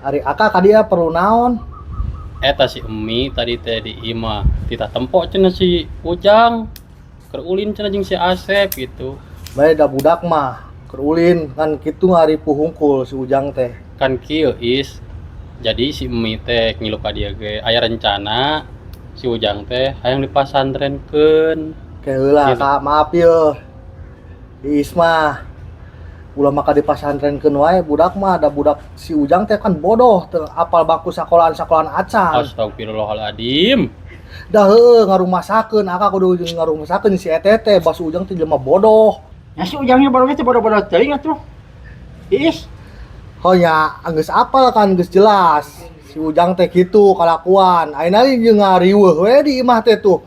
Ari Aka ka dia perlu naon? Eta si Emi tadi teh di imah tita tempo cenah si Ujang keur ulin cenah jeung si Asep gitu. Bae da budak mah keur ulin kan kitu ngari puhungkul si Ujang teh. Kan kieu is. Jadi si Emi teh ngilu ka dia ge aya rencana si Ujang teh hayang dipasantrenkeun. Kayak heula Gitu. Kak, maaf ye. Iis mah ulah maka di pasantrenkeun wae budak mah da budak si Ujang teh kan bodoh teu apal bangku sakolahan acan. Astagfirullahaladzim. Da heueuh ngarumasakeun Aka kudu ngarumasakeun si eta teh bas Ujang teh jelema bodoh. Ya si Ujangnya baru teh bodoh-bodoh teuing atuh. Iis. Oh ya, geus apal kan geus jelas. Si Ujang teh kitu kalakuan. Ayeuna jeung ngariweuh we di imah teh tuh.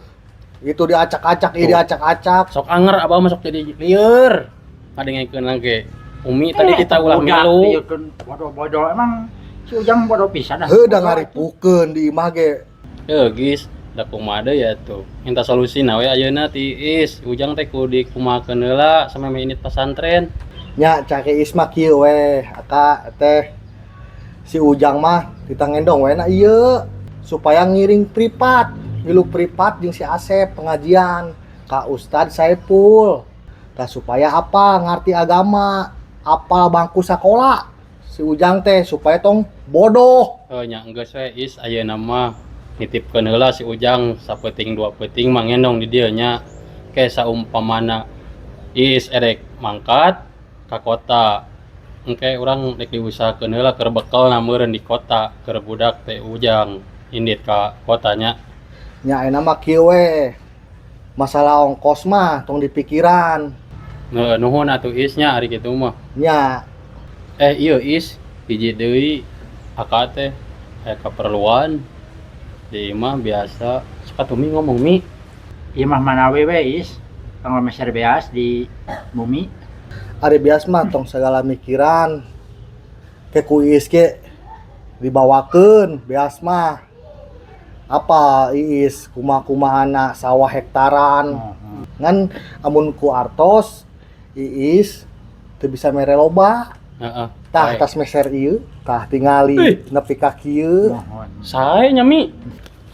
Itu diacak-acak, ieu diacak-acak. Sok anger abah masuk jadi lieur. Ngadengekeun lage. Umi tadi kita ulah budak milu. dieukeun bodoh-bodoh emang si Ujang bodoh pisan dah. Heuh da ngaripukeun di imah ge. Gis, da kumaha ya tuh. Minta solusi na we ayeuna ti Is. Ujang teh kudu dikumahakeun heula sameme init pesantren. Nya cake Isma kieu we, Aka teh si Ujang mah kita ngendong we na ieu supaya ngiring privat, ngilu privat jeung si Asep pengajian ka Ustad Saipul. Tah supaya apa ngarti agama, apal bangku sakola. Si Ujang teh supaya tong bodoh. Nya enggeus we Is ayeuna mah nitipkeun heula si Ujang sapeuting dua peuting mah ngendong di dieu nya. Ke saumpamana Is erek mangkat ka kota. Engke urang rek diusahakeun heula keur bekal na meureun di kota keur budak teh Ujang indit ka kotanya. Nya ayeuna mah kieu we. Masalah ongkos mah tong dipikiran. Nuhun atuh Is nya ari kitu mah. Nya Ieu Is hiji deui Aka teh aya kaperluan di imah biasa suka tumi ngomong mi. Imah mana we Iis. Kang meser beas di bumi. ari bias mah tong segala mikiran ke kuis ke dibawakeun beas mah apa Iis kumaha-kumahana sawah hektaran ngan amun ku artos Iis teu bisa mere loba Heeh. tah tas meser ieu tah tingali nepi ka kieu Mohon. Sae nya mi.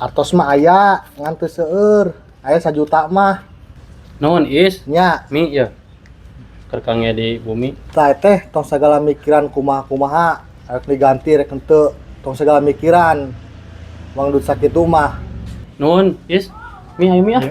artos mah aya ngan teu seueur aya 1 juta mah Nuhun Is nya mi ya. Keur kangge di bumi. tah teh tong segala mikiran kumaha-kumaha rek diganti rek henteu tong segala mikiran Mang Dut sakitu mah Nuhun Is. Mi ayo mi ah.